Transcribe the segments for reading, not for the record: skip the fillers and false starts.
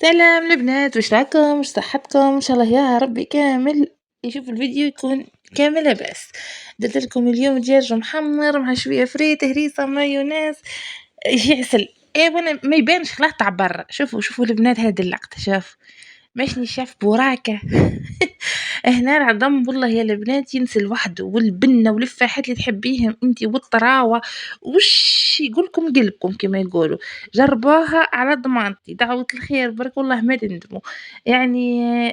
سلام البنات، واش راكم؟ واش صحتكم؟ ان شاء الله يا ربي كامل يشوف الفيديو يكون كامل لاباس. درت لكم اليوم دجاج محمر مع شويه فريت هريسه مايونيز يجي عسل. ايه وانا ما يبانش خلاص تاع برا. شوفوا البنات هذا اللقطه، شوف ماشني شاف براكه. هنا العظم والله يا البنات ينسى لوحده، والبنه والفاحات اللي تحبيهم انتي والطراوه وش يقولكم قلبكم كما يقولوا. جربوها على ضمانتي، دعوة الخير برك والله ما تندموا. يعني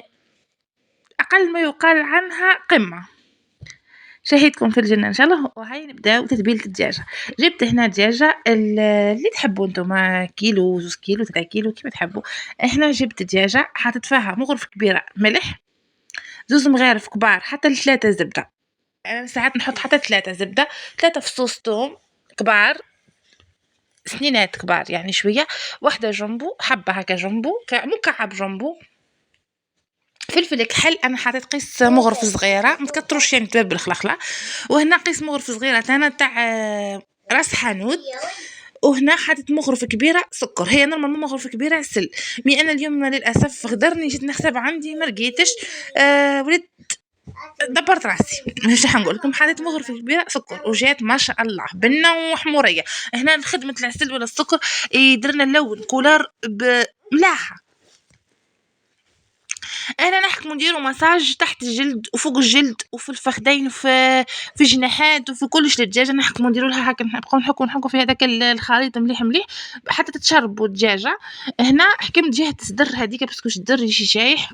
اقل ما يقال عنها قمه. شهيتكم في الجنة إن شاء الله. وهاي نبداو تتبيلة الدجاجة. جبت هنا دجاجة اللي تحبوا نتوما، كيلو 2 كيلو 3 كيلو كيما تحبوا. هنا جبت دجاجة حطيت فيها مغرفة كبيرة ملح، 2 مغارف كبار حتى ل3 زبدة. أنا ساعات نحط حتى 3 زبدة، 3 فصوص توم كبار، سنينات كبار يعني شوية، واحدة جمبو، حبة هكا جمبو مكعب جمبو، فلفل كحل انا حطيت قيس مغرف صغيره، ما تكتروش يعني توابل خلخله. وهنا قيس مغرف صغيره تانا تاع راس حانوت. وهنا حطيت مغرفه كبيره سكر، هي نورمالمون مغرفه كبيره عسل. مي انا اليوم للاسف غدرني، جيت نحسب عندي ما لقيتش. وليت دبرت راسي. مش راح نقول لكم حطيت مغرفه كبيره سكر وجات ما شاء الله بنه وحموريه. هنا خدمه العسل ولا السكر يدرنا اللون كولار بملاحه. انا نحكمو نديرو مساج تحت الجلد وفوق الجلد وفي الفخذين في الجناحات وفي كلش للدجاجه، نحكمو نديرو لها هكا، نحكو في هذاك الخليط مليح مليح حتى تتشربوا الدجاجه. هنا حكمت جهه الصدر هذيك باسكو الصدر يجي شايح،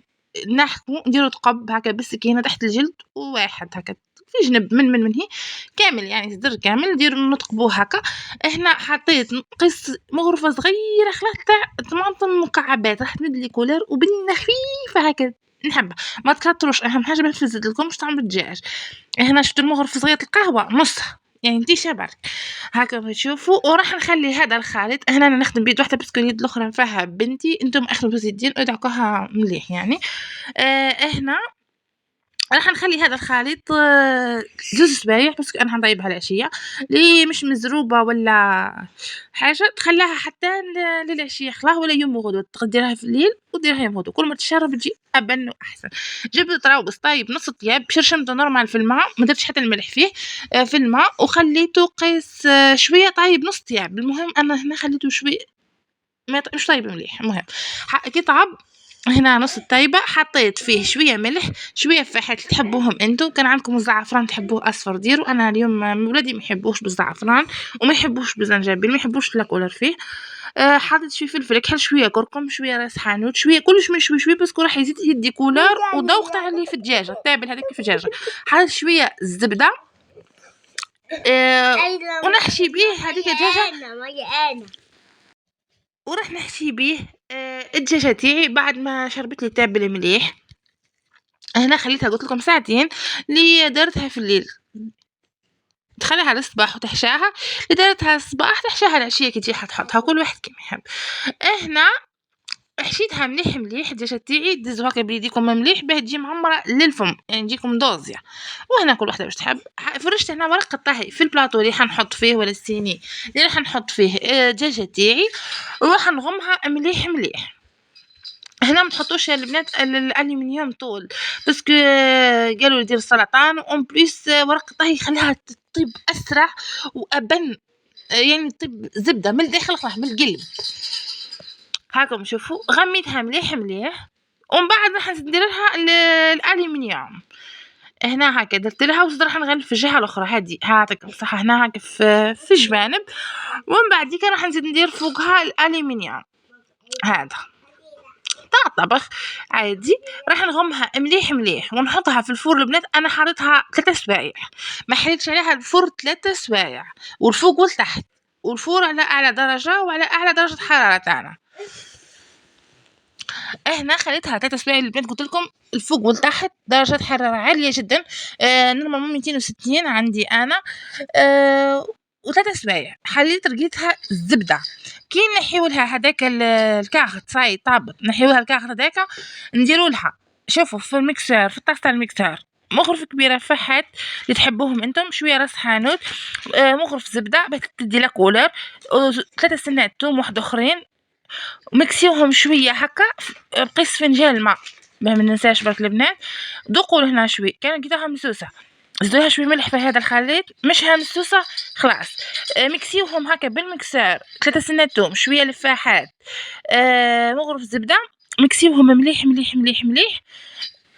نحكمو نديرو تقب هكا بالسكينه تحت الجلد، وواحد هكا في جنب من هي كامل يعني صدر كامل نديرو نتقبوه هكا. هنا حطيت قيس مغرفه صغيره خلاص تاع طماطم مكعبات راح تمد لي كولر وبنه خفيفه هكا نحبها، ما تكتروش. اهم حاجه ما تفزدلكمش طعم الدجاج. هنا شفت المغرفه صغيره القهوه نصها يعني انتي شبرك هكا تشوفوا. وراح نخلي هذا الخليط، هنا انا نخدم بيد واحده باسكو اليد الاخرى فيها بنتي، انتم اخلطوا زيتين ودعكوها مليح يعني. هنا راح نخلي هذا الخليط 2 سوايع باسكو انا حنطيبها العشيه، لي مش مزروبه ولا حاجه تخليها حتى للعشيه خلاص، ولا يوم وغدوه تقدريها في الليل وديرها يوم وغدوه، كل ما تشرب تجي ابن واحسن. جبت طراوبس طايب نص طياب، شرشمته نورمال في الماء، ما درتش حتى الملح فيه في الماء، وخليته قيس شويه طايب نص طياب. المهم انا هنا خليته شويه مش طايب مليح. المهم كي طاب هنا نص الطايبة حطيت فيه شوية ملح شوية فاحات تحبوهم انتو، كان عندكم الزعفران تحبوه اصفر ديروا. انا اليوم ولادي ما يحبوش بالزعفران وما يحبوش بالزنجبيل، ما يحبوش لا كولر فيه. حطيت شويه فلفل كحل، شويه كركم، شويه راس حانوت، شويه كلش من شوي باسكو راح يزيد يدي كولر وذوق تاع اللي في الدجاجه التابل هذاك في الدجاجه. حطيت شويه الزبده ونحشي بيه هذيك الدجاجه، وراح نحشي بيه الدجاجه تاعي بعد ما شربت لي تابل مليح. هنا خليتها قلت لكم ساعتين، اللي درتها في الليل تخليها للصباح وتحشاها، اللي درتها الصباح تحشاها العشيه كي تجي تحطها كل واحد كيما يحب. هنا حشيتها مليح مليح الدجاجه تاعي، دزو هكا بيديكم مليح باه تجي معمره للفم يعني تجيكم دوزيه. وهنا كل وحده باش تحب فرشت هنا ورق الطهي في البلاطو اللي حنحط فيه ولا السيني اللي راح نحط فيه الدجاجه تاعي، وراح نغمها مليح مليح. هنا ما تحطوش يا البنات الالومنيوم طول باسكو قالوا لي دير السرطان، اون بليس ورق الطهي يخليها تطيب اسرع وابن، يعني تطيب زبده من الداخل خلاص من القلب. هاكم شوفوا غميتها مليح مليح، ومن بعد راح ندير لها الالومنيوم. هنا هكا درت لها وزيد راح نغلف في الجهه الاخرى هذه هاتك بصح هنا هكا في الجوانب، ومن بعد ديك راح نزيد ندير فوقها الالومنيوم هذا تاع طبخ عادي. راح نغمها مليح مليح ونحطها في الفور البنات. انا حاطتها 3 سوايع، ما حريتش عليها الفور 3 سوايع، والفوق والتحت، والفور على اعلى درجه وعلى اعلى درجه حراره تاعنا. هنا خليتها 3 سوايع البنات، قلت لكم الفوق والتحت درجه حراره عاليه جدا، نورمالمون 260 عندي انا، و3 سوايع. حليت رقيتها الزبده كي نحيو لها هذاك الكاغط صاي طابت، نحيو لها الكاغط هذاك نديروا لها شوفوا في الميكسر في الطاسه الميكسر مغرفه كبيره فحات اللي تحبوهم انتم، شويه راس حانوت، مغرف زبده باش تدي لها كولر، 3 سنات توم واحد اخرين، ومكسيوهم شويه هكا بقيس فنجان الماء، ما ننساش برك البنات. ذوقوا هنا شوي كان لقيتوها مسوسه، زدوها شوي ملح في هذا الخليط، مش مسوسه خلاص. مكسيوهم هكا بالمكسار 3 سنات توم، شويه لفاحات، مغرف زبده، مكسيوهم مليح مليح مليح مليح،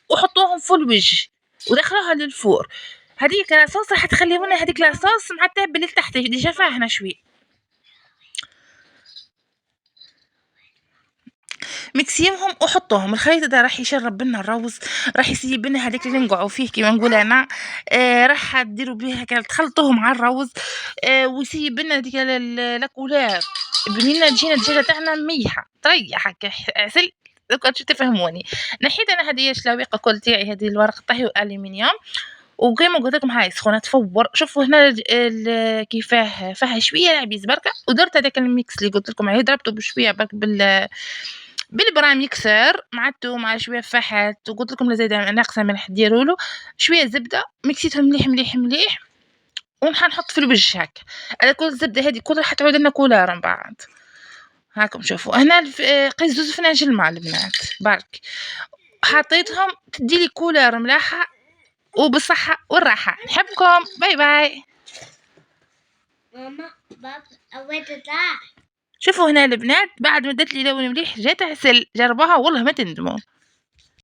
وحطوهم في الوجه ودخلوها للفور. هذيك لاصوص راح تخلي لنا هذيك لاصوص مع التابل اللي تحت ديجا فاهنا شوي. مكسيمهم وحطوهم الخليط ده راح يشرب بنا الروز، راح يسيب لنا هذيك اللي نقعوا فيه كيما نقول انا. راح ديروا بها كذا تخلطوه مع الروز، ويسيب لنا هذيك لاكولار بنينا تجينا الدجاجه تاعنا ميحه طريحه عسل. دوكا تفهموني. نحيت انا هذه الشلاويقه كل تاعي، هذه الورق طهي والومنيوم، وكيما قلت لكم هاي سخونه تفور. شوفوا هنا كيفاه فيها شويه لعبيز بركه، ودرت هذاك الميكس اللي قلت لكم عليه، ضربته بشويه برك بالبرام يكسر مع الثوم مع شويه فحات، وقلت لكم زايده ناقصه ملح ديروا له شويه زبده، مكسيتهم مليح مليح مليح، ونحط في الوجه هكا على كل الزبده هذه كلها حتعود لنا كولار من بعد. هاكم شوفوا هنا قيس زوز فناجل مع البنات برك، حطيتهم تدي لي كولار ملاحه وبالصحه والراحه. نحبكم، باي باي. ماما بابا أود شوفوا هنا البنات بعد ما دت لي لون مليح جات عسل، جربوها والله ما تندموا.